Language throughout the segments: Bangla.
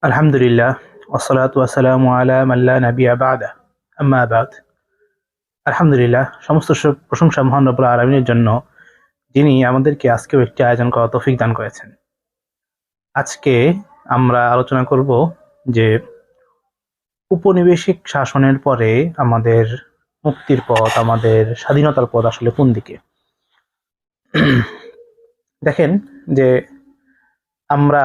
আলহামদুলিল্লাহ ওয়াসসালাতু ওয়াসসালামু আলা মান লা নাবিয়্যা বা'দা আম্মা বা'দ। আলহামদুলিল্লাহ, সমস্ত প্রশংসা মহান রব্বুল আলামিনের জন্য, যিনি আমাদেরকে আজকেও একটি আয়োজন করার তৌফিক দান করেছেন। আজকে আমরা আলোচনা করব যে উপনিবেশিক শাসনের পরে আমাদের মুক্তির পথ, আমাদের স্বাধীনতার পথ আসলে কোন দিকে। দেখেন যে আমরা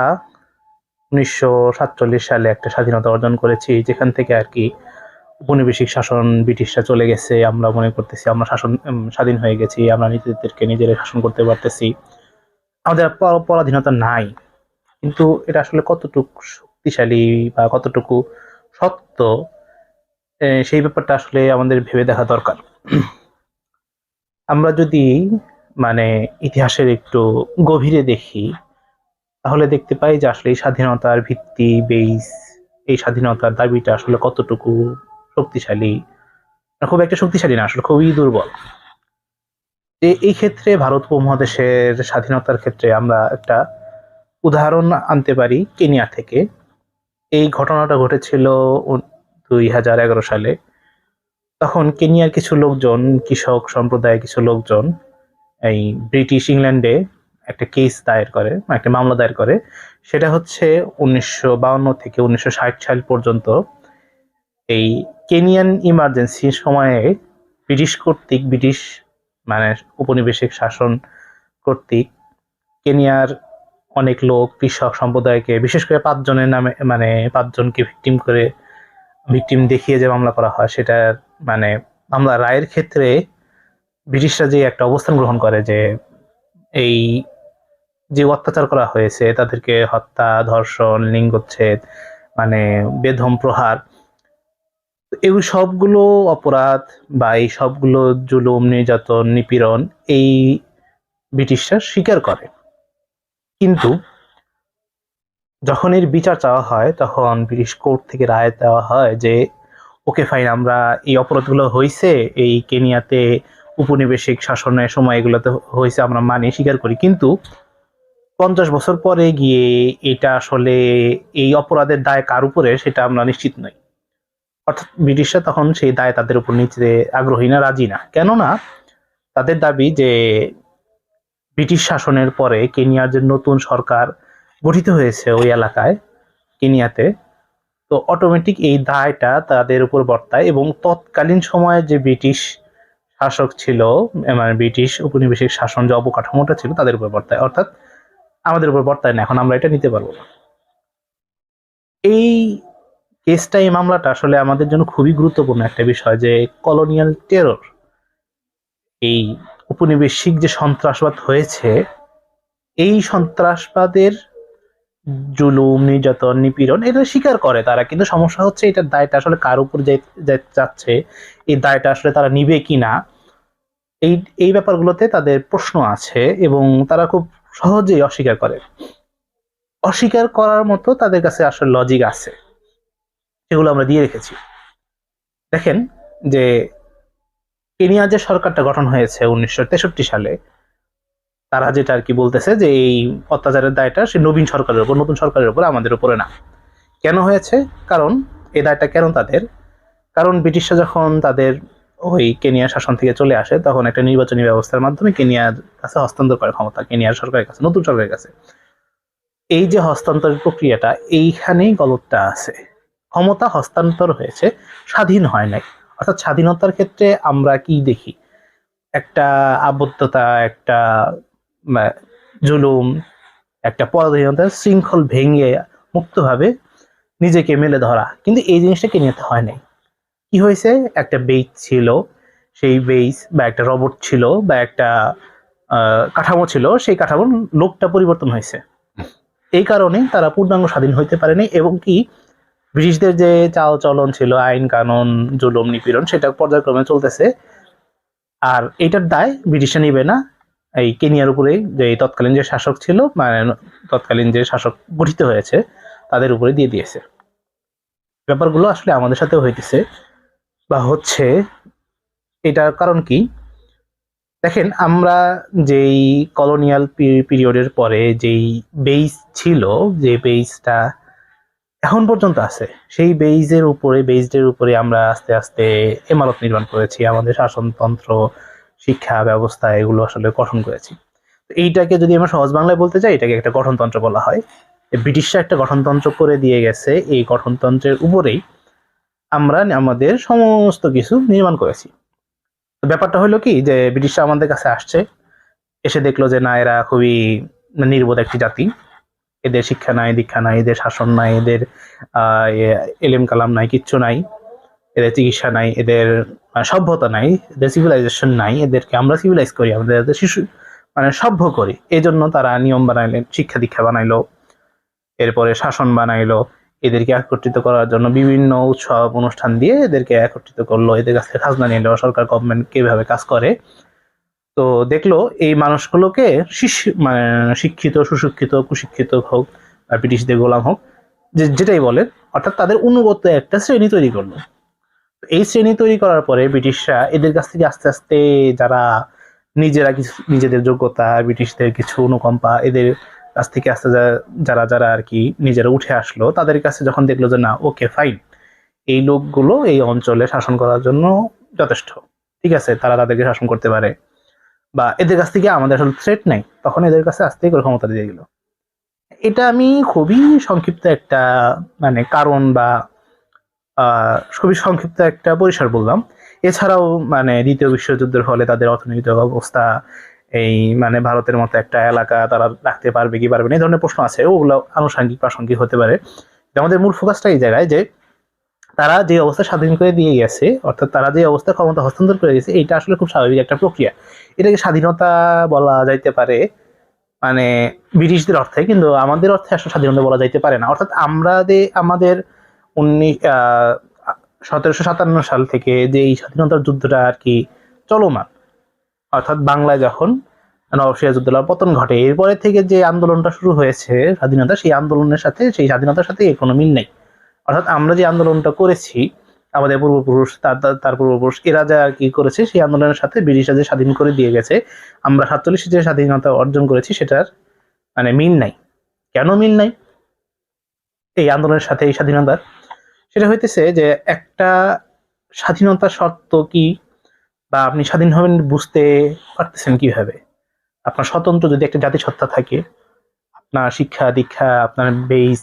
1947 সালে একটা স্বাধীনতা অর্জন করেছি, যেখান থেকে আর কি উপনিবেশিক শাসন ব্রিটিশরা চলে গেছে। আমরা মনে করতেছি আমরা স্বাধীন হয়ে গেছি, আমরা নিজেদেরকে নিজেরাই শাসন করতে পারতেছি, আমাদের পরাধীনতা নাই। কিন্তু এটা আসলে কতটুকু শক্তিশালী বা কতটুকু সত্য, সেই ব্যাপারটা আসলে আমাদের ভেবে দেখা দরকার। আমরা যদি মানে ইতিহাসের একটু গভীরে দেখি, তাহলে দেখতে পাই যে আসলে এই স্বাধীনতার ভিত্তি বেইস, এই স্বাধীনতার দাবিটা আসলে কতটুকু শক্তিশালী। খুব একটা শক্তিশালী না, আসলে খুবই দুর্বল। এই ক্ষেত্রে ভারত উপমহাদেশের স্বাধীনতার ক্ষেত্রে আমরা একটা উদাহরণ আনতে পারি কেনিয়া থেকে। এই ঘটনাটা ঘটেছিল 2011 সালে। তখন কেনিয়ার কিছু লোকজন, কৃষক সম্প্রদায়ের কিছু লোকজন, এই ব্রিটিশ ইংল্যান্ডে একটা কেস দায়ের করে, একটা মামলা দায়ের করে। সেটা হচ্ছে 1952 থেকে 1960 সাল পর্যন্ত এই কেনিয়ান ইমার্জেন্সির সময়ে ব্রিটিশ মানে উপনিবেশিক শাসন কর্তৃক কেনিয়ার অনেক লোক, কৃষক সম্প্রদায়কে, বিশেষ করে 5 জনের নামে, মানে 5 জনকে ভিকটিম দেখিয়ে যে মামলা করা হয়, সেটা মানে মামলা রায়ের ক্ষেত্রে ব্রিটিশরা যে একটা অবস্থান গ্রহণ করে যে এই যে অত্যাচার করা হয়েছে, তাদেরকে হত্যা, ধর্ষণ, লিঙ্গচ্ছেদ, মানে বেদম প্রহার, এই সবগুলো অপরাধ বা এই সবগুলো জুলুম, নির্যাতন, নিপীড়ন এই ব্রিটিশরা স্বীকার করে। কিন্তু যখন এর বিচার চাওয়া হয়, তখন ব্রিটিশ কোর্ট থেকে রায় দেওয়া হয় যে ওকে ফাইন, আমরা এই অপরাধগুলো হয়েছে এই কেনিয়াতে উপনিবেশিক শাসনের সময় এগুলোতে হয়েছে, আমরা মানি, স্বীকার করি। কিন্তু 50 বছর পরে গিয়ে এটা আসলে এই অপরাধের দায় কার উপরে সেটা আমরা নিশ্চিত নই। অর্থাৎ ব্রিটিশরা তখন সেই দায় তাদের উপর নিতে আগ্রহী না, রাজি না। কেননা তাদের দাবি যে ব্রিটিশ শাসনের পরে কেনিয়ার যে নতুন সরকার গঠিত হয়েছে ওই এলাকায়, কেনিয়াতে, তো অটোমেটিক এই দায়টা তাদের উপর বর্তায়, এবং তৎকালীন সময়ে যে ব্রিটিশ শাসক ছিল, মানে ব্রিটিশ উপনিবেশিক শাসন যে অবকাঠামোটা ছিল তাদের উপর বর্তায়। অর্থাৎ আমাদের উপর বর্তায় না, এখন আমরা এটা নিতে পারবো না। এই কেসটা, এই মামলাটা আসলে আমাদের জন্য খুবই গুরুত্বপূর্ণ একটা বিষয়, যে কলোনিয়াল টেরর, এই উপনিবেশিক যে সন্ত্রাসবাদ হয়েছে, এই সন্ত্রাসবাদের জুলুম, নির্যাতন, নিপীড়ন এটা স্বীকার করে তারা। কিন্তু সমস্যা হচ্ছে এটার দায়টা আসলে কার উপর যাচ্ছে, এই দায়টা আসলে তারা নিবে কিনা, এই এই ব্যাপারগুলোতে তাদের প্রশ্ন আছে, এবং তারা খুব সহজেই অস্বীকার করে। অস্বীকার করার মতো তাদের কাছে আসলে লজিক আছে, সেগুলো আমরা দিয়ে রেখেছি। দেখেন যে কেনিয়া যে সরকারটা গঠন হয়েছে 1963 সালে, তারা যেটা আর কি বলতেছে যে এই অত্যাচারের দায়টা সে নতুন সরকারের উপর, আমাদের উপরে না। কেন হয়েছে? কারণ এই দায়টা কেন তাদের? কারণ ব্রিটিশরা যখন তাদের ওই কেনিয়া শাসন থেকে চলে আসে, তখন একটা নির্বাচনী ব্যবস্থার মাধ্যমে কেনিয়ার কাছে হস্তান্তর করে ক্ষমতা, কেনিয়ার সরকারের কাছে, নতুন সরকারের কাছে। এই যে হস্তান্তরের প্রক্রিয়াটা, এইখানেই গলতটা আছে। ক্ষমতা হস্তান্তর হয়েছে, স্বাধীন হয় নাই। অর্থাৎ স্বাধীনতার ক্ষেত্রে আমরা কি দেখি? একটা আবদ্ধতা, একটা জুলুম, একটা পরাধীনতার শৃঙ্খল ভেঙে মুক্তভাবে নিজেকে মেলে ধরা। কিন্তু এই জিনিসটা কেনিয়াতে হয় নাই। কি হয়েছে? একটা বেইস ছিল, সেই বেইস বা একটা রবট ছিল বা একটা কাঠামো ছিল, সেই কাঠামোর লোকটা পরিবর্তন হয়েছে। এই কারণে তারা পূর্ণাঙ্গ স্বাধীন হইতে পারেনি, এবং কি ব্রিটিশদের যে চাল চলন ছিল, আইন কানুন, জুলুম, নিপীড়ন, সেটা পর্যায়ক্রমে চলতেছে। আর এটার দায় ব্রিটিশরা নিবে না, এই কেনিয়ার উপরে যে তৎকালীন যে শাসক ছিল, মানে তৎকালীন যে শাসক গঠিত হয়েছে, তাদের উপরে দিয়ে দিয়েছে। ব্যাপারগুলো আসলে আমাদের সাথেও হইতেছে বা হচ্ছে। এটার কারণ কি? দেখেন, আমরা যেই কলোনিয়াল পিরিয়ডের পরে যেই বেইস ছিল, যে বেইসটা এখন পর্যন্ত আছে। সেই বেইজের উপরে আমরা আস্তে আস্তে ইমারত নির্মাণ করেছি, আমাদের শাসনতন্ত্র, শিক্ষা ব্যবস্থা এগুলো আসলে গঠন করেছি। তো এইটাকে যদি আমরা সহজ বাংলায় বলতে চাই, এটাকে একটা গঠনতন্ত্র বলা হয়। ব্রিটিশরা একটা গঠনতন্ত্র করে দিয়ে গেছে, এই গঠনতন্ত্রের উপরেই আমরা আমাদের সমস্ত কিছু নির্মাণ করেছি। তো ব্যাপারটা হলো কি, যে ব্রিটিশরা আমাদের কাছে আসছে, এসে দেখলো যে না, এরা খুবই নির্বোধ একটি জাতি, এদের শিক্ষা নাই, দীক্ষা নাই, এদের শাসন নাই, এদের এলেম কালাম নাই, কিচ্ছু নাই, এদের চিকিৎসা নাই, এদের সভ্যতা নাই, এদের সিভিলাইজেশন নাই, এদেরকে আমরা সিভিলাইজ করি, আমাদের শিশু সভ্য করি। এই জন্য তারা নিয়ম বানাইলেন, শিক্ষা দীক্ষা বানাইলো, এরপরে শাসন বানাইলো, এদেরকে একত্রিত করার জন্য বিভিন্ন উৎসব অনুষ্ঠান দিয়ে এদেরকে একত্রিত করলো, এদের কাছে খাজনা নিলো, সরকার গভর্নমেন্ট কিভাবে কাজ করে। তো দেখলো এই মানুষগুলোকে শিক্ষিত, সুশিক্ষিত, কুশিক্ষিত হোক, আর ব্রিটিশদের গোলাম হোক, যেটাই বলে, অর্থাৎ তাদের অনুগত একটা শ্রেণী তৈরি করলো। এই শ্রেণী তৈরি করার পরে ব্রিটিশরা এদের কাছ থেকে আস্তে আস্তে, যারা নিজেরা কিছু, নিজেদের যোগ্যতা, ব্রিটিশদের কিছু অনুকম্পা, এদের কাছ থেকে আস্তে যারা যারা আর কি নিজেরা উঠে আসলো, তাদের কাছে যখন দেখলো যে না, ওকে ফাইন, এই লোকগুলো এই অঞ্চলে শাসন করার জন্য যথেষ্ট, ঠিক আছে, তারা তাদেরকে শাসন করতে পারে, বা এদের কাছ থেকে আমাদের আসলে থ্রেট নাই, তখন এদের কাছে আস্তে করে ক্ষমতা দিয়ে গেল। এটা আমি খুবই সংক্ষিপ্ত একটা কারণ বা খুবই সংক্ষিপ্ত একটা পরিসর বললাম। এছাড়াও দ্বিতীয় বিশ্বযুদ্ধের ফলে তাদের অর্থনৈতিক অবস্থা, এই ভারতের মতো একটা এলাকা তারা রাখতে পারবে কি পারবে না, এই ধরনের প্রশ্ন আছে, ওগুলো আনুষঙ্গিক প্রাসঙ্গিক হতে পারে। আমাদের মূল ফোকাসটা এই জায়গায়, যে তারা যে অবস্থা স্বাধীন করে দিয়ে গেছে, অর্থাৎ তারা যে অবস্থা ক্ষমতা হস্তান্তর করে গেছে, এটা আসলে খুব স্বাভাবিক একটা প্রক্রিয়া। এটাকে স্বাধীনতা বলা যাইতে পারে মানে ব্রিটিশদের অর্থে, কিন্তু আমাদের অর্থে আসলে স্বাধীনতা বলা যাইতে পারে না। অর্থাৎ আমরা যে আমাদের 1757 সাল থেকে যে এই স্বাধীনতার যুদ্ধটা আর কি চলমান, অর্থাৎ বাংলায় যখন নবাব সিরাজউদ্দৌলার পতন ঘটে, এরপরে থেকে যে আন্দোলনটা শুরু হয়েছে স্বাধীনতা, সেই আন্দোলনের সাথে, সেই স্বাধীনতার সাথে কোনো মিল নেই। অর্থাৎ আমরা যে আন্দোলনটা করেছি, আমাদের পূর্বপুরুষ, তার পূর্বপুরুষ, এরা যা আর কি করেছে, সেই আন্দোলনের সাথে ব্রিটিশরা যে স্বাধীন করে দিয়ে গেছে, আমরা 47 যে স্বাধীনতা অর্জন করেছি, সেটার মিল নাই। কেন মিল নাই এই আন্দোলনের সাথে এই স্বাধীনতার? সেটা হইতেছে যে একটা স্বাধীনতার শর্ত কি, বা আপনি স্বাধীন হবেন বুঝতে পারতেছেন কিভাবে? আপনার স্বতন্ত্র যদি একটা জাতিসত্তা থাকে, আপনার শিক্ষা দীক্ষা, আপনার বেস,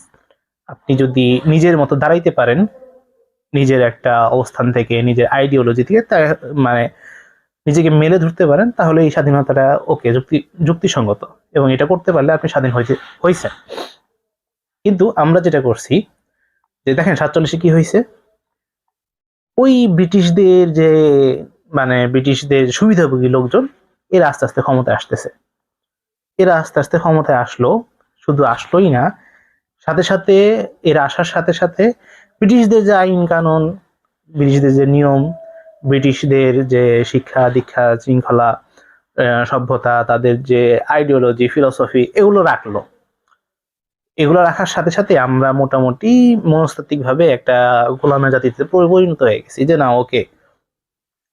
আপনি যদি নিজের মতো দাঁড়াইতে পারেন, নিজের একটা অবস্থান থেকে, নিজের আইডিওলজি থেকে নিজেকে মেলে ধরতে পারেন, তাহলে এই স্বাধীনতাটা ওকে, যুক্তিসঙ্গত, এবং এটা করতে পারলে আপনি স্বাধীন হয়েছে। কিন্তু আমরা যেটা করছি, যে দেখেন 47 কি হয়েছে, ওই ব্রিটিশদের যে ব্রিটিশদের সুবিধাভোগী লোকজন, এরা আস্তে আস্তে ক্ষমতায় আসতেছে। এরা আস্তে আস্তে ক্ষমতায় আসলো, শুধু আসলোই না, সাথে সাথে এরা আসার সাথে সাথে ব্রিটিশদের যে আইন কানুন, ব্রিটিশদের যে নিয়ম, ব্রিটিশদের যে শিক্ষা দীক্ষা, শৃঙ্খলা, সভ্যতা, তাদের যে আইডিওলজি, ফিলসফি, এগুলো রাখলো। এগুলো রাখার সাথে সাথে আমরা মোটামুটি মনস্তাত্ত্বিক ভাবে একটা গোলামের জাতিতে পরিণত হয়ে গেছি, যে না, ওকে,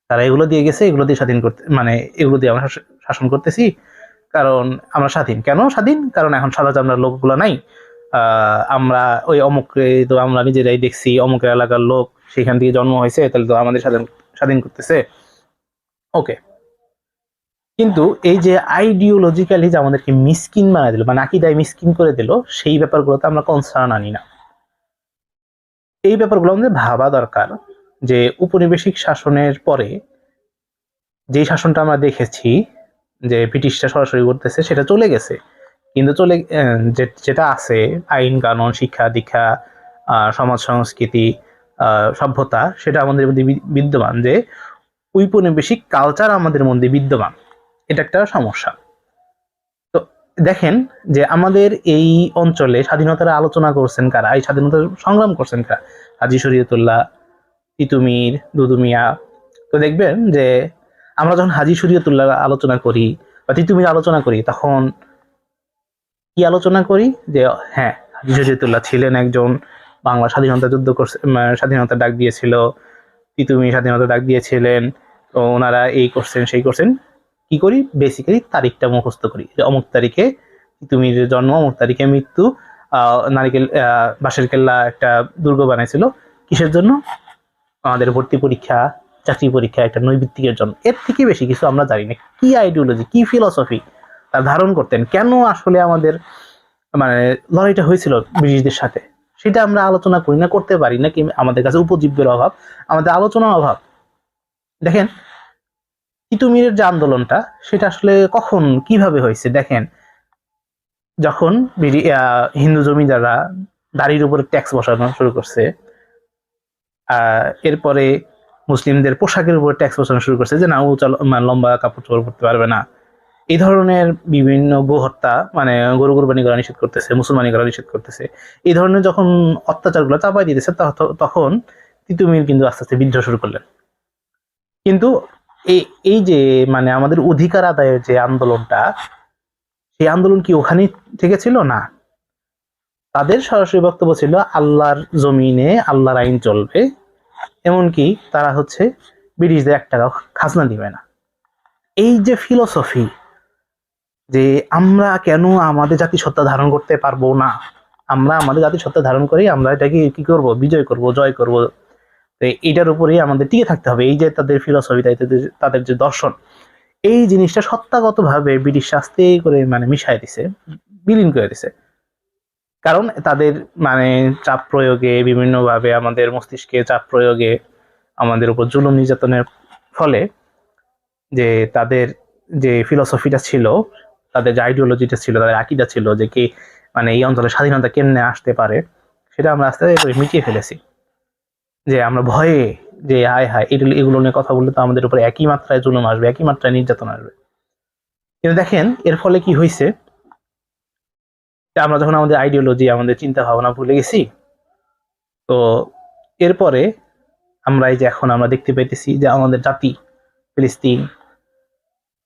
তারা এগুলো দিয়ে গেছে, এগুলো দিয়ে স্বাধীন করতে, এগুলো দিয়ে আমরা শাসন করতেছি, কারণ আমরা স্বাধীন। কেন স্বাধীন? কারণ এখন সাদা চামড়ার লোকগুলো নাই, আমরা ওই অমুককে তো আমরা নিজেরাই দেখছি, অমুকের এলাকার লোক, সেখান থেকে জন্ম হয়েছে, তাহলে তো আমাদের স্বাধীন করতেছে, ওকে। কিন্তু এই যে আইডিওলজিক্যালি যে আমাদেরকে মিসকিন বানায় দিল, আকিদায় মিসকিন করে দিল, সেই ব্যাপারগুলোতে আমরা কনসার্ন আনি না। এই ব্যাপারগুলো আমাদের ভাবা দরকার, যে উপনিবেশিক শাসনের পরে যে শাসনটা আমরা দেখেছি, যে ব্রিটিশরা সরাসরি করতেছে, সেটা চলে গেছে, কিন্তু যেটা আছে, আইন কানুন, শিক্ষা দীক্ষা, সমাজ সংস্কৃতি, সভ্যতা, সেটা আমাদের মধ্যে বিদ্যমান, যে ঔপনিবেশিক কালচার আমাদের মধ্যে বিদ্যমান। এটা একটা সমস্যা। তো দেখেন যে আমাদের এই অঞ্চলে স্বাধীনতার আলোচনা করছেন কারা, এই স্বাধীনতার সংগ্রাম করছেন কারা? হাজী শরীয়তুল্লাহ, তিতুমির, দুদু মিয়া। তো দেখবেন যে আমরা যখন হাজী শরীয়তুল্লাহ আলোচনা করি বা তিতুমির আলোচনা করি, তখন কি আলোচনা করি? যে হ্যাঁ, হাজী শরীয়তুল্লাহ ছিলেন একজন বাংলা স্বাধীনতা যুদ্ধ করছে, স্বাধীনতা ডাক দিয়েছিল, তিতুমির স্বাধীনতা ডাক দিয়েছিলেন, তো ওনারা এই করছেন সেই করছেন। কি করি? বেসিক্যালি তারিখটা মুখস্থ করি, যে অমুক তারিখে তিতুমিরের জন্ম, অমুক তারিখে মৃত্যু, নারিকেল বাঁশের কেল্লা একটা দুর্গ বানাইছিল কিসের জন্য? আমাদের ভর্তি পরীক্ষা, চাকরি পরীক্ষা, একটা নৈবিত্তিকের জন্য। এর থেকে বেশি কিছু আমরা জানি না। কি আইডিওলজি, কি ফিলসফি তারা ধারণ করতেন, কেন আসলে আমাদের মানে লড়াইটা হয়েছিল ব্রিটিশদের সাথে, সেটা আমরা আলোচনা করি না, করতে পারি না। কি আমাদের কাছে উপজীব্যের অভাব, আমাদের আলোচনার অভাব। দেখেন তিতুমিরের যে আন্দোলনটা, সেটা আসলে কখন কিভাবে হয়েছে দেখেন। যখন হিন্দু জমিদাররা দাড়ির উপরে ট্যাক্স বসানো শুরু করছে, এরপরে মুসলিমদের পোশাকের উপর ট্যাক্স বসানো শুরু করছে, যে না ও লম্বা কাপড় চোপড় পরতে পারবে না, এই ধরনের বিভিন্ন গো হত্যা মানে গরু কুরবানি করা নিষেধ করতেছে, মুসলমানি করা নিষেধ করতেছে, এই ধরনের যখন অত্যাচারগুলো চাপাই দিতেছে, তখন তিতুমির কিন্তু আস্তে আস্তে বিদ্রোহ শুরু করলেন। কিন্তু এই যে মানে আমাদের অধিকার আদায়ের যে আন্দোলনটা, সেই আন্দোলন কি ওখানেই থেকে ছিল না। তাদের সরাসরি বক্তব্য ছিল আল্লাহর জমিনে আল্লাহর আইন চলবে, এমনকি তারা হচ্ছে ব্রিটিশদের 1 টাকাও খাজনা দিবে না। এই যে ফিলোসফি, যে আমরা কেন আমাদের জাতিসত্তা ধারণ করতে পারবো না, আমরা আমাদের জাতিসত্তা ধারণ করি, আমরা এটাকে কি করব, বিজয় করব, জয় করব, এইটার উপরেই আমাদের টিকে থাকতে হবে। এই যে তাদের ফিলোসফি, তাদের যে দর্শন, এই জিনিসটা সত্তাগত ভাবে ব্রিটিশ আস্তে করে মানে মিশাই দিছে, বিলীন করে দিছে। কারণ তাদের মানে চাপ প্রয়োগে, বিভিন্নভাবে আমাদের মস্তিষ্কে চাপ প্রয়োগে, আমাদের উপর জুলুম নির্যাতনের ফলে যে তাদের যে ফিলোসফিটা ছিল, তাদের যে আইডিওলজিটা ছিল, তাদের আকিদা ছিল যে কি মানে এই অঞ্চলের স্বাধীনতা কেমনে আসতে পারে, সেটা আমরা আস্তে আস্তে মিটিয়ে ফেলেছি। যে আমরা ভয়ে যে হায় হায় এগুলো নিয়ে কথা বললে তো আমাদের উপরে একই মাত্রায় জুলুম আসবে, একই মাত্রায় নির্যাতন আসবে। কিন্তু দেখেন এর ফলে কি হয়েছে, আমরা যখন আমাদের আইডিওলজি, আমাদের চিন্তা ভাবনা ভুলে গেছি, তো এরপরে আমরা এই যে এখন আমরা দেখতে পেতেছি যে আমাদের জাতি, ফিলিস্তিন,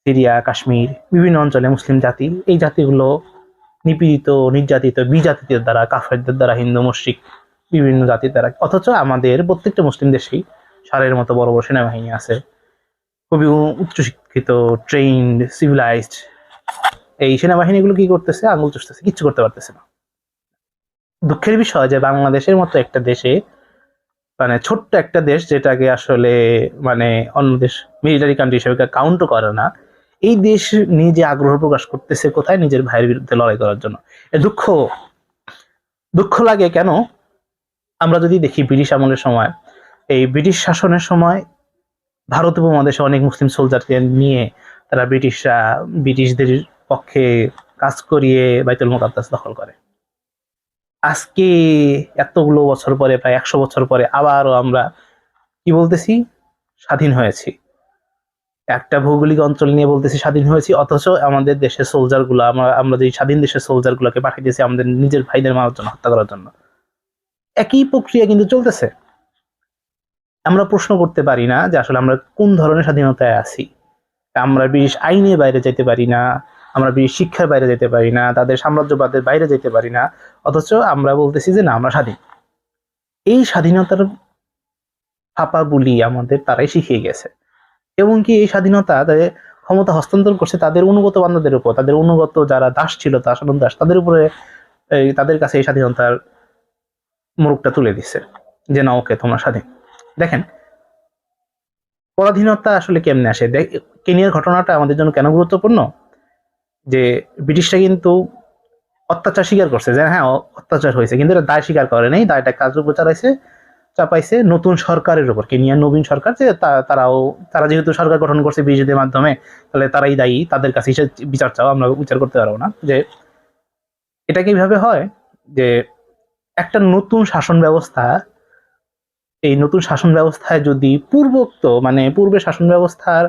সিরিয়া, কাশ্মীর, বিভিন্ন অঞ্চলে মুসলিম জাতি, এই জাতিগুলো নিপীড়িত, নির্যাতিত, বিজাতিদের দ্বারা, কাফেরদের দ্বারা, হিন্দু মুশরিক বিভিন্ন জাতির দ্বারা। অথচ আমাদের প্রত্যেকটা মুসলিম দেশেই সারের মতো বড় বড় সেনাবাহিনী আছে, খুবই উচ্চশিক্ষিত, ট্রেইনড, সিভিলাইজড। এই সেনাবাহিনীগুলো কি করতেছে? আঙুল চুষতেছে, কিচ্ছু করতে পারতেছে না। দুঃখের বিষয় যে বাংলাদেশের মতো একটা দেশে, মানে ছোট্ট একটা দেশ যেটাকে আসলে মানে অন্য দেশ মিলিটারি কান্ট্রি হিসেবে কাউন্টও করে না, এই দেশ নিজে আগ্রহ প্রকাশ করতেছে কোথায়? নিজের ভাইয়ের বিরুদ্ধে লড়াই করার জন্য। দুঃখ লাগে কেন? আমরা যদি দেখি ব্রিটিশ আমলের সময়, এই ব্রিটিশ শাসনের সময় ভারত উপমহাদেশে অনেক মুসলিম সোলজারকে নিয়ে তারা ব্রিটিশদের পক্ষে কাজ করিয়ে বাইতুল মুকাদ্দাস দখল করে। আজকে এতগুলো বছর পরে, প্রায় 100 বছর পরে আবারও আমরা কি বলতেছি? স্বাধীন হয়েছি। একটা ভৌগোলিক অঞ্চল নিয়ে বলতেছি স্বাধীন হয়েছি, অথচ আমাদের দেশের সোলজার গুলো, আমরা যে স্বাধীন দেশের সোলজার গুলোকে পাঠিয়েছি আমাদের নিজের ভাইদের মারার জন্য, হত্যা করার জন্য। একই প্রক্রিয়া কিন্তু চলতেছে। আমরা প্রশ্ন করতে পারি না যে আসলে আমরা কোন ধরনের স্বাধীনতায় আছি। আমরা ব্রিটিশ আইনের বাইরে যেতে পারি না, আমরা ব্রিটিশ শিক্ষার বাইরে যেতে পারি না, তাদের সাম্রাজ্যবাদের বাইরে যেতে পারি না, অথচ আমরা বলতেছি যে না আমরা স্বাধীন। এই স্বাধীনতার ফাঁপা বুলি আমাদের তারাই শিখিয়ে গেছে, এবং কি এই স্বাধীনতা তাদের ক্ষমতা হস্তান্তর করছে তাদের অনুগত বান্দাদের উপর, তাদের অনুগত যারা দাস ছিল, দাসানুদাস দাস, তাদের উপরে তাদের কাছে এই স্বাধীনতার মুরুকটা তুলে দিচ্ছে যে না ওকে তোমরা স্বাধীন। দেখেন পরাধীনতা আসলে কেমনে আসে। কেনিয়ার ঘটনাটা আমাদের জন্য কেন গুরুত্বপূর্ণ, যে ব্রিটিশরা কিন্তু অত্যাচার স্বীকার করছে যে হ্যাঁ অত্যাচার হয়েছে, কিন্তু এটা দায় স্বীকার করে নাই, দায়টা কাজের উপর চাপাইছে নতুন সরকারের উপর, কেনিয়ার নবীন সরকার, যে তারা যেহেতু সরকার গঠন করছে ব্রিটিশদের মাধ্যমে, তাহলে তারাই দায়ী, তাদের কাছে বিচার চাও, আমরা বিচার করতে পারবো না। যে এটা কিভাবে হয়, যে একটা নতুন শাসন ব্যবস্থা, এই নতুন শাসন ব্যবস্থায় যদি পূর্বে শাসন ব্যবস্থার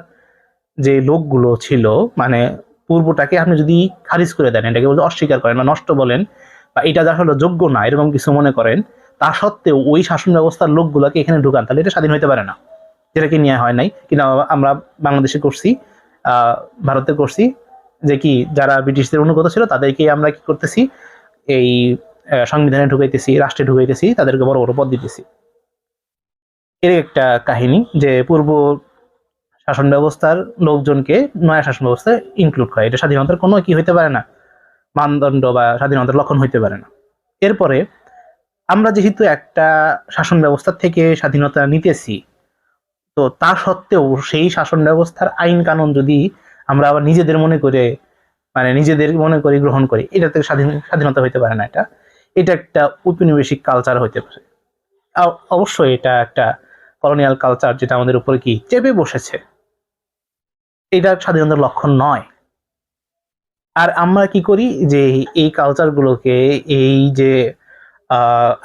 যে লোকগুলো ছিল, মানে পূর্বটাকে আপনি যদি খারিজ করে দেন, এটাকে বলতে অস্বীকার করেন বা নষ্ট বলেন, বা এটা আসলে যোগ্য না এরকম কিছু মনে করেন, তা সত্ত্বেও ওই শাসন ব্যবস্থার লোকগুলোকে এখানে ঢুকান, তাহলে এটা স্বাধীন হইতে পারে না। যেটাকে নিয়ে হয় নাই, কিন্তু আমরা বাংলাদেশে করছি, ভারতে করছি, যে কি যারা ব্রিটিশদের অনুগত ছিল তাদেরকে আমরা কি করতেছি, এই সংবিধানে ঢুকাইতেছি, রাষ্ট্রে ঢুকাইতেছি, তাদেরকে বড় বড় পদ দিতেছি। এর একটা কাহিনী যে পূর্ব শাসন ব্যবস্থার লোকজনকে নয়া শাসন ব্যবস্থায় ইনক্লুড করে, এটা স্বাধীনতার কোনো কি হইতে পারে না, মানদণ্ড বা স্বাধীনতার লক্ষণ হইতে পারে না। এরপরে আমরা যেহেতু একটা শাসন ব্যবস্থা থেকে স্বাধীনতা নিতেছি, তো তা সত্ত্বেও সেই শাসন ব্যবস্থার আইন কানুন যদি আমরা আবার নিজেদের মনে করে, মানে নিজেদের মনে করি গ্রহণ করি, এটা থেকে স্বাধীনতা হইতে পারে না। এটা এটা একটা উপনিবেশিক কালচার হইতে পারে। অবশ্যই এটা একটা কলোনিয়াল কালচার, যেটা আমাদের উপরে কি চেপে বসেছে। এটা স্বাধীনতার লক্ষণ নয়। আর আমরা কি করি যে এই কালচার গুলোকে, এই যে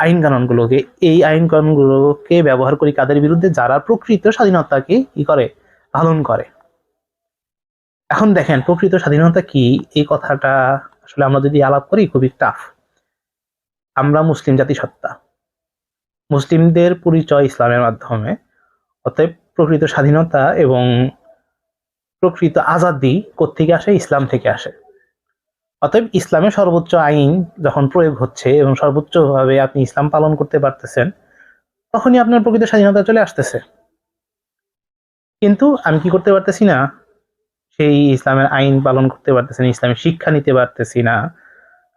আইন কানুন গুলোকে, এই আইন কানুন গুলোকে ব্যবহার করি কাদের বিরুদ্ধে? যারা প্রকৃত স্বাধীনতাকে কি করে, পালন করে। এখন দেখেন প্রকৃত স্বাধীনতা কি, এই কথাটা আসলে আমরা যদি আলাপ করি খুবই টাফ। আমরা মুসলিম জাতিসত্তা, মুসলিমদের পরিচয় ইসলামের মাধ্যমে। অতএব প্রকৃত স্বাধীনতা এবং প্রকৃত আজাদি কোত্থেকে আসে? ইসলাম থেকে আসে। অতএব ইসলামের সর্বোচ্চ আইন যখন প্রয়োগ হচ্ছে এবং সর্বোচ্চভাবে আপনি ইসলাম পালন করতে পারতেছেন, তখনই আপনার প্রকৃত স্বাধীনতা চলে আসতেছে। কিন্তু আমি কি করতে পারতেছি না? সেই ইসলামের আইন পালন করতে পারতেছি না, ইসলামের শিক্ষা নিতে পারতেছি না,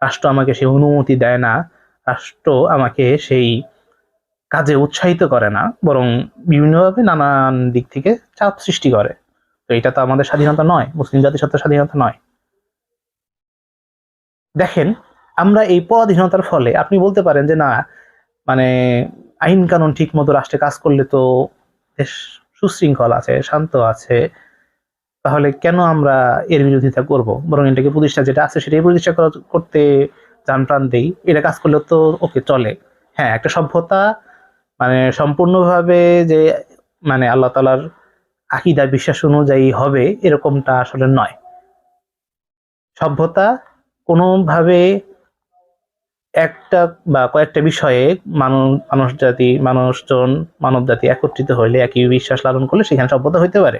রাষ্ট্র আমাকে সেই অনুমতি দেয় না, রাষ্ট্র আমাকে সেই কাজে উৎসাহিত করে না, বরং বিভিন্নভাবে নানান দিক থেকে চাপ সৃষ্টি করে। তো এটা তো আমাদের স্বাধীনতা নয়, মুসলিম জাতিসত্তার স্বাধীনতা নয়। দেখেন, আমরা এই পরাধীনতার ফলে আপনি বলতে পারেন যে না, মানে আইন কানুন ঠিক মতো রাষ্ট্রে কাজ করলে তো দেশ সুশৃঙ্খল আছে, শান্ত আছে, তাহলে কেন আমরা এর বিরোধিতা করব? বরং এটাকে প্রতিষ্ঠা, যেটা আছে সেটাই প্রতিষ্ঠা করতে যান প্রাণ দেই। এটা কাজ করলে তো ওকে চলে। হ্যাঁ, একটা সভ্যতা মানে সম্পূর্ণভাবে যে মানে আল্লাহ তাআলার আকীদা বিশ্বাস অনুযায়ী হবে এরকমটা আসলে নয়। সভ্যতা কোনোভাবে একটা বা কয়েকটা বিষয়ে মানুষজন মানব জাতি একত্রিত হইলে, একই বিশ্বাস লালন করলে সেখানে সভ্যতা হইতে পারে।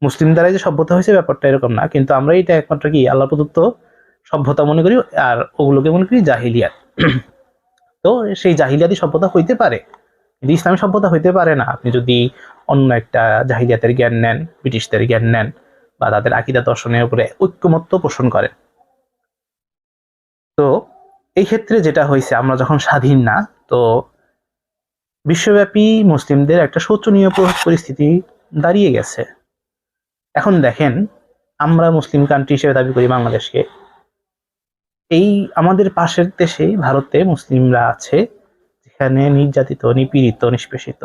মুসলিম দ্বারাই যে সভ্যতা হয়েছে ব্যাপারটা এরকম না, কিন্তু আমরা এটা একমাত্র কি আল্লাহ প্রদত্ত সভ্যতা মনে করি, আর ওগুলোকে মনে করি জাহিলিয়াত। তো সেই জাহিলিয়াতি সভ্যতা হইতে পারে, কিন্তু ইসলামী সভ্যতা হইতে পারে না আপনি যদি অন্য একটা জাহিলিয়াতের জ্ঞান নেন, ব্রিটিশদের জ্ঞান নেন, বা তাদের আকীদা দর্শনের উপরে ঐক্যমত্য পোষণ করেন। তো এই ক্ষেত্রে যেটা হয়েছে, আমরা যখন স্বাধীন না, তো বিশ্বব্যাপী মুসলিমদের একটা শোচনীয় পরিস্থিতি দাঁড়িয়ে গেছে। এখন দেখেন, আমরা মুসলিম কান্ট্রি হিসেবে দাবি করি বাংলাদেশকে। এই আমাদের পাশের দেশে ভারতে মুসলিমরা আছে, যেখানে নির্যাতিত, নিপীড়িত, নিষ্পেষিত,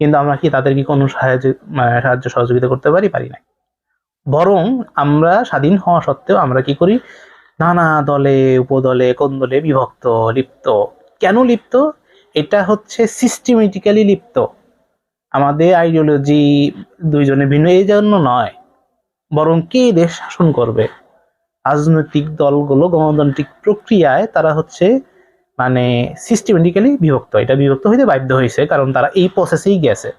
কিন্তু আমরা কি তাদেরকে কোনো সাহায্য সহযোগিতা করতে পারি না। বরং আমরা স্বাধীন হওয়া সত্ত্বেও আমরা কি করি? নানা দলে, উপদলে, কোন্দলে বিভক্ত, লিপ্ত। কেন লিপ্ত? এটা হচ্ছে সিস্টেমেটিক্যালি লিপ্ত। আমাদের আইডিওলজি দুইজনে ভিন্ন এই জন্য নয়, বরং কে দেশ শাসন করবে। রাজনৈতিক দলগুলো গণতান্ত্রিক প্রক্রিয়ায় তারা হচ্ছে মানে সিস্টেমেটিক্যালি বিভক্ত। এটা বিভক্ত হইতে বাধ্য হয়েছে, কারণ তারা এই প্রসেসেই গেছে।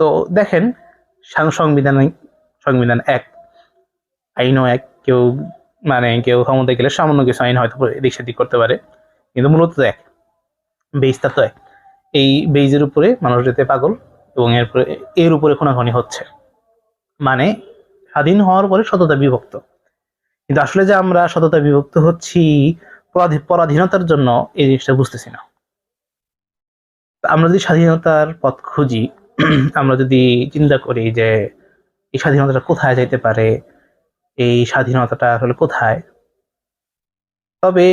তো দেখেন, সংবিধান সংবিধান এক, আইনও এক। কেউ কেউ ক্ষমতায় গেলে সামান্য কিছু আইন হয়তো এদিক সেদিক করতে পারে, কিন্তু মূলত তো এক, বেইজটা তো এক। এই বেইজের উপরে মানুষ যেতে পাগল, এবং এর উপরে খুনাখুনি হচ্ছে। মানে স্বাধীন হওয়ার পরে সততা বিভক্ত, কিন্তু আসলে যে আমরা সততা বিভক্ত হচ্ছি পরাধীনতার জন্য, এই জিনিসটা বুঝতেছি না। আমরা যদি স্বাধীনতার পথ খুঁজি, আমরা যদি চিন্তা করি যে এই স্বাধীনতাটা কোথায় যাইতে পারে, এই স্বাধীনতাটা আসলে কোথায়, তবে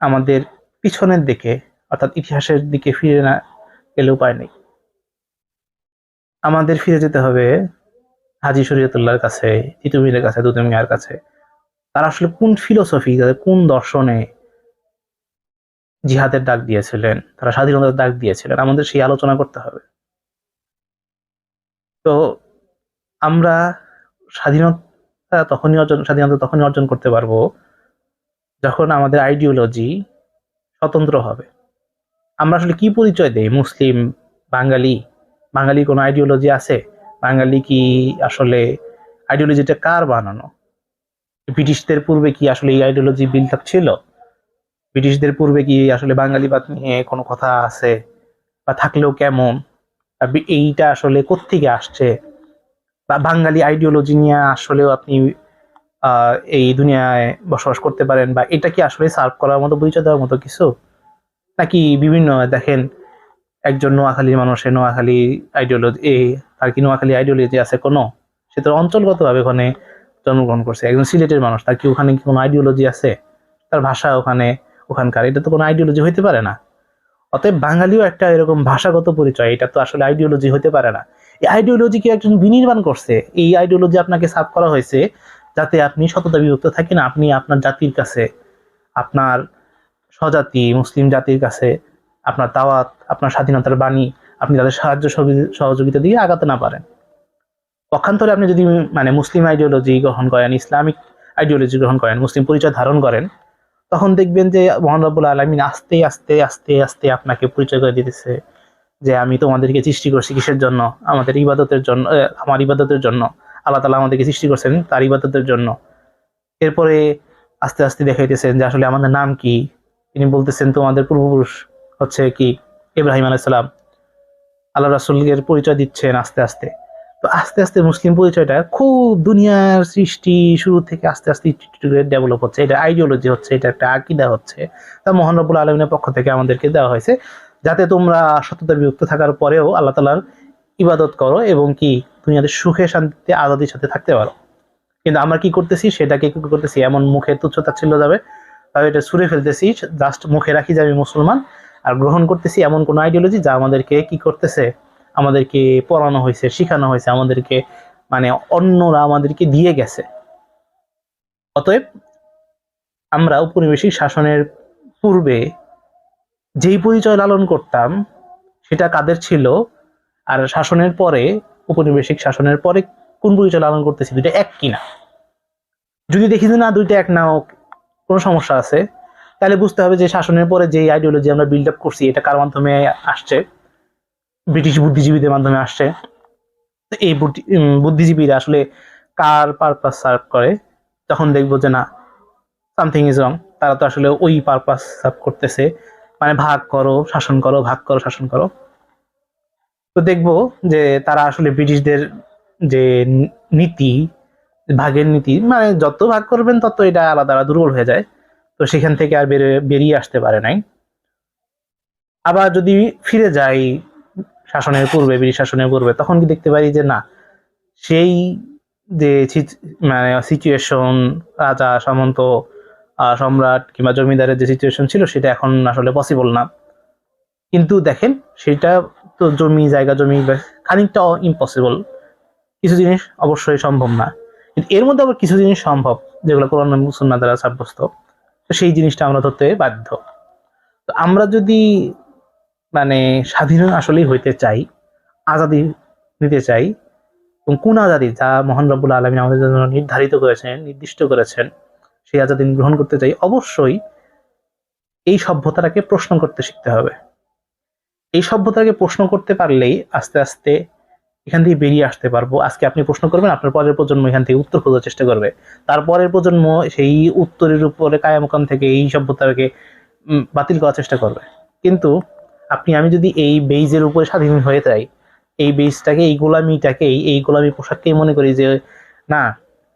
আমাদের পিছনের দিকে, অর্থাৎ ইতিহাসের দিকে ফিরে না গেলে উপায় নেই। আমাদের ফিরে যেতে হবে হাজী শরীয়তুল্লাহর কাছে, তিতু মিরের কাছে, দুদু মিয়ার কাছে। তারা আসলে কোন ফিলোসফি, কোন দর্শনে জিহাদের ডাক দিয়েছিলেন, তারা স্বাধীনতার ডাক দিয়েছিলেন, আমাদের সেই আলোচনা করতে হবে। তো আমরা স্বাধীনতা তখনই অর্জন করতে পারবো যখন আমাদের আইডিওলজি স্বতন্ত্র হবে। আমরা আসলে কি পরিচয় দেই? মুসলিম, বাঙালি। বাঙালি কোনো আইডিওলজি আছে? বাঙালি কি আসলে, আইডিওলজিটা কার বানানো? ব্রিটিশদের পূর্বে কি আসলে এই আইডিওলজি বিল্ড আপ ছিল? ব্রিটিশদের পূর্বে কি আসলে বাঙালিবাদ নিয়ে কোনো কথা আছে, বা থাকলেও কেমন? এইটা আসলে কোত্থেকে আসছে? বা বাঙালি আইডিওলজি নিয়ে আসলেও আপনি এই দুনিয়ায় বসবাস করতে পারেন, বা এটা কি আসলে সার্ভ করার মতো, পরিচয় দেওয়ার মতো কিছু, নাকি বিভিন্ন দেখেন একজন নোয়াখালীর মানুষের নোয়াখালী আইডিওলজি, তার কি নোয়াখালী আইডিওলজি আছে কোনো? সে তো অঞ্চলগতভাবে ওখানে জন্মগ্রহণ করছে। একজন সিলেটের মানুষ, তার কি ওখানে কি কোনো আইডিওলজি আছে? তার ভাষা ওখানে ওখানকার, এটা তো কোনো আইডিওলজি হইতে পারে না। অতএব বাঙালিও একটা এরকম ভাষাগত পরিচয়, এটা তো আসলে আইডিওলজি হতে পারে না। এই আইডিওলজি কি একজন বিনির্মাণ করছে? এই আইডিওলজি আপনাকে সার্ভ করা হয়েছে যাতে আপনি সততা বিভক্ত থাকেন, আপনি আপনার জাতির কাছে, আপনার স্বজাতি মুসলিম জাতির কাছে আপনার দাওয়াত, আপনার স্বাধীনতার বাণী, আপনি তাদের সাহায্য সহযোগিতা দিয়ে আগাতে না পারেন। পক্ষান্তরে আপনি যদি মানে মুসলিম আইডিওলজি গ্রহণ করেন, ইসলামিক আইডিওলজি গ্রহণ করেন, মুসলিম পরিচয় ধারণ করেন, তখন দেখবেন যে মহান রব্বুল আলামিন আস্তে আস্তে আস্তে আস্তে আপনাকে পরিচয় করে দিতেছে যে আমি তোমাদেরকে সৃষ্টি করছি কিসের জন্য? আমাদের ইবাদতের জন্য, আমার ইবাদতের জন্য। আল্লাহ তাআলা আমাদেরকে সৃষ্টি করছেন তার ইবাদতের জন্য। এরপরে আস্তে আস্তে দেখাইতেছেন যে আসলে আমাদের নাম কি। তিনি বলতেছেন তোমাদের পূর্বপুরুষ হচ্ছে কি ইব্রাহিম আলাইহিস সালাম। আল্লাহ রাসূলের পরিচয় দিচ্ছেন আস্তে আস্তে। তো আস্তে আস্তে মুসলিম পরিচয়টা খুব দুনিয়ার সৃষ্টি শুরু থেকে আস্তে আস্তে ডেভেলপ হচ্ছে। এটা আইডিওলজি হচ্ছে, এটা একটা আকীদা হচ্ছে। তা মহান রব্বুল আলামিনের পক্ষ থেকে আমাদেরকে দেওয়া হয়েছে যাতে তোমরা সততা বিভক্ত থাকার পরেও আল্লাহ তাআলার ইবাদত করো এবং কি দুনিয়াতে সুখে শান্তিতে আজাদির সাথে থাকতে পারো। কিন্তু আমরা কি করতেছি, সেটাকে কি করতেছি এমন মুখে তুচ্ছ-তাচ্ছিল্য যাবে, তাহলে এটা ছুঁড়ে ফেলতেছি, জাস্ট মুখে রাখি যে আমি মুসলমান, আর গ্রহণ করতেছি এমন কোন আইডিওলজি যা আমাদেরকে কি করতেছে, আমাদেরকে পড়ানো হয়েছে, শিখানো হয়েছে, আমাদেরকে মানে অন্যরা আমাদেরকে দিয়ে গেছে। অতএব আমরা উপনিবেশিক শাসনের পূর্বে যেই পরিচয় লালন করতাম সেটা কাদের ছিল, আর শাসনের পরে উপনিবেশিক শাসনের পরে কোন পরিচয় লালন করতেছি, দুইটা এক কিনা। যদি দেখি যে না দুইটা এক না, কোনো সমস্যা আছে, তাহলে বুঝতে হবে যে শাসনের পরে যে আইডিওলজি আমরা বিল্ড আপ করছি এটা কার মাধ্যমে আসছে? ব্রিটিশ বুদ্ধিজীবীদের মাধ্যমে আসছে। এই বুদ্ধিজীবীরা আসলে কার পারপাস সার্ভ করে? তখন দেখবো যে না, সামথিং ইজ রং। তারা তো আসলে ওই পারপাস সার্ভ করতেছে, মানে ভাগ করো শাসন করো, ভাগ করো শাসন করো। তো দেখবো যে তারা আসলে ব্রিটিশদের যে নীতি, ভাগের নীতি, মানে যত ভাগ করবেন তত এটা আলাদা আলাদা দুর্বল হয়ে যায়। তো সেখান থেকে আর বেরিয়ে আসতে পারে নাই। আবার যদি ফিরে যাই শাসনের পূর্বে, ব্রিটিশ শাসনের পূর্বে, তখন কি দেখতে পারি যে না, সেই যে মানে সিচুয়েশন, রাজা সামন্ত সম্রাট কিংবা জমিদারের যে সিচুয়েশন ছিল সেটা এখন আসলে পসিবল না। কিন্তু দেখেন সেটা তো জমি জায়গা জমি খানিকটা ইম্পসিবল, কিছু জিনিস অবশ্যই সম্ভব না। কিন্তু এর মধ্যে আবার কিছু জিনিস সম্ভব যেগুলো কোরআন এবং সুন্নাহ দ্বারা সাব্যস্ত, তো সেই জিনিসটা আমরা ধরতে বাধ্য। তো আমরা যদি মানে স্বাধীন আসলেই হইতে চাই, আজাদি নিতে চাই, এবং কোন আজাদি যা মহান রব্বুল আলামিন আমাদের জন্য নির্ধারিত করেছেন, নির্দিষ্ট করেছেন, সেই আজাদি গ্রহণ করতে চাই, অবশ্যই এই সভ্যতাটাকে প্রশ্ন করতে শিখতে হবে। এই সভ্যতাকে প্রশ্ন করতে পারলেই আস্তে আস্তে এখান থেকে বেরিয়ে আসতে পারবো। আজকে আপনি প্রশ্ন করবেন, আপনার পরের প্রজন্ম এখান থেকে উত্তর খোঁজার চেষ্টা করবে, তারপরের প্রজন্ম সেই উত্তরের উপরে কায়ামকাম থেকে এই সভ্যতাকে বাতিল করার চেষ্টা করবে। কিন্তু আপনি আমি যদি এই বেইজের উপরে স্বাধীন হয়ে যাই, এই বেইজটাকে, এই গোলামিটাকে, এই গোলামি পোশাককেই মনে করি যে না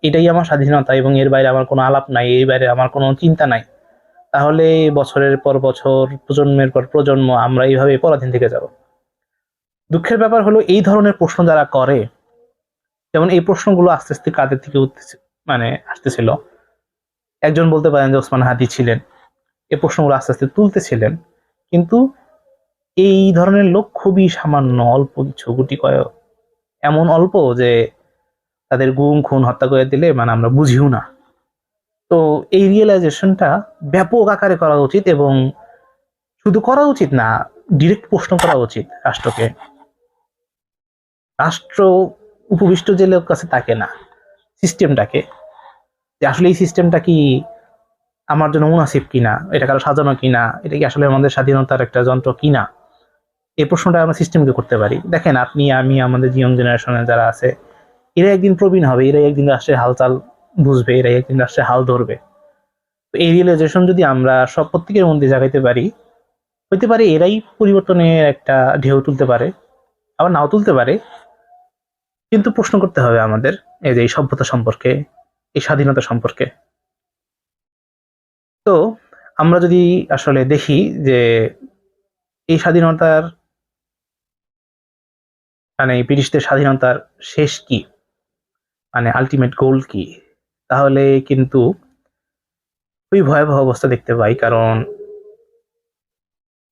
এটাই আমার স্বাধীনতা এবং এর বাইরে আমার কোনো আলাপ নাই, এর বাইরে আমার কোনো চিন্তা নাই, তাহলে বছরের পর বছর, প্রজন্মের পর প্রজন্ম আমরা এইভাবে পরাধীন থেকে যাব। দুঃখের ব্যাপার হলো এই ধরনের প্রশ্ন যারা করে, যেমন এই প্রশ্নগুলো আস্তে আস্তে কাদের থেকে উঠতেছে, মানে আসতেছিল, একজন বলতে পারেন যে ওসমান হাদি ছিলেন, এই প্রশ্নগুলো আস্তে আস্তে তুলতেছিলেন। কিন্তু এই ধরনের লোক খুবই সামান্য, অল্প কিছু, গুটি কয়েক, এমন অল্প যে তাদের গুম খুন হত্যা করে দিলে মানে আমরা বুঝিও না। তো এই রিয়েলাইজেশনটা ব্যাপক আকারে করা উচিত, এবং শুধু করা উচিত না, ডিরেক্ট প্রশ্ন করা উচিত রাষ্ট্রকে। রাষ্ট্র উপবিষ্ট যে লোক কাছে তাকে না, সিস্টেমটাকে, যে আসলে এই সিস্টেমটা কি আমার জন্য মুনাসিব কিনা, এটা কারো সাজানো কিনা, এটা কি আসলে আমাদের স্বাধীনতার একটা যন্ত্র কিনা, এই প্রশ্নটা আমরা সিস্টেমকে করতে পারি। দেখেন আপনি আমি আমাদের ইয়ং জেনারেশনের যারা আছে, এরা একদিন প্রবীণ হবে, এরা একদিন রাষ্ট্রের হালচাল বুঝবে, এরা একদিন রাষ্ট্রের হাল ধরবে। তো এই রিয়েলাইজেশন যদি আমরা সব প্রত্যেকের মধ্যে জাগাইতে পারি, হইতে পারে এরাই পরিবর্তনের একটা ঢেউ তুলতে পারে, আবার নাও তুলতে পারে। কিন্তু প্রশ্ন করতে হবে আমাদের এই যে এই সভ্যতা সম্পর্কে, এই স্বাধীনতা সম্পর্কে। তো আমরা যদি আসলে দেখি যে এই স্বাধীনতার মানে ব্রিটিশদের স্বাধীনতার শেষ কি, মানে আলটিমেট গোল কি, তাহলে কিন্তু খুবই ভয়াবহ অবস্থা দেখতে পাই। কারণ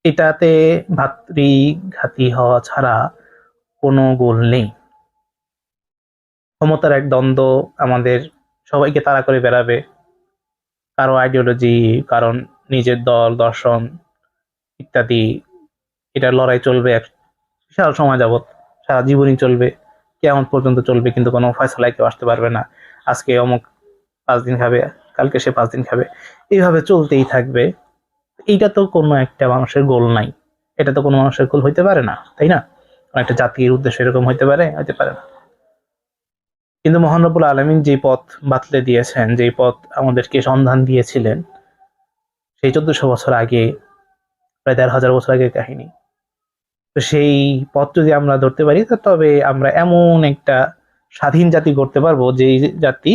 এটাতে ভাতৃঘাতী হওয়া ছাড়া কোনো গোল নেই। ক্ষমতার এক দ্বন্দ্ব আমাদের সবাইকে তাড়া করে বেড়াবে, কারো আইডিওলজি, কারণ নিজের দল দর্শন ইত্যাদি, এটার লড়াই চলবে এক বিশাল সময় যাবত, সারা জীবনই চলবে, কিয়ামত পর্যন্ত চলবে, কিন্তু কোনো ফয়সালায় কেউ আসতে পারবে না। আজকে অমুক 5 দিন খাবে, কালকে সে 5 দিন খাবে, এইভাবে চলতেই থাকবে। এইটা তো কোনো একটা মানুষের গোল নাই, এটা তো কোনো মানুষের গোল হইতে পারে না, তাই না? কোনো একটা জাতির উদ্দেশ্য এরকম হইতে পারে না। কিন্তু মহান রব্বুল আলামিন যে পথ বাতলে দিয়েছেন, যে পথ আমাদেরকে সন্ধান দিয়েছিলেন, সেই 1400 বছর আগে, প্রায় 1500 বছর আগের কাহিনী। তো সেই পথ যদি আমরা ধরতে পারি, তবে আমরা এমন একটা স্বাধীন জাতি করতে পারবো, যে জাতি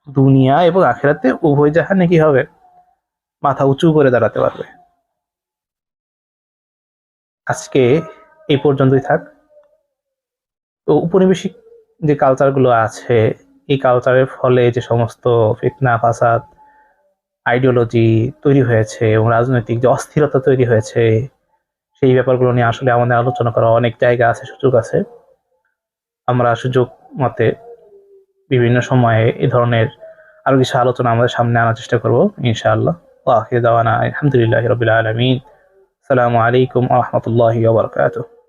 দুনিয়া এবং আখিরাতে উভয় জাহানে কি হবে, মাথা উঁচু করে দাঁড়াতে পারবে। আজকে এই পর্যন্তই থাক। তো উপনিবেশিক যে কালচারগুলো আছে, এই কালচারের ফলে যে সমস্ত ফিতনা ফাসাদ আইডিওলজি তৈরি হয়েছে এবং রাজনৈতিক যে অস্থিরতা তৈরি হয়েছে, সেই ব্যাপারগুলো নিয়ে আসলে আমাদের আলোচনা করা অনেক জায়গা আছে, সুযোগ আছে। আমরা সুযোগ মতে বিভিন্ন সময়ে এই ধরনের আরো কিছু আলোচনা আমাদের সামনে আনার চেষ্টা করব ইনশাআল্লাহ। ওয়া আখিরু দাওয়ানা আলহামদুলিল্লাহি রাব্বিল আলামিন। আসসালামু আলাইকুম ওয়া রাহমাতুল্লাহি ওয়া বারাকাতুহু।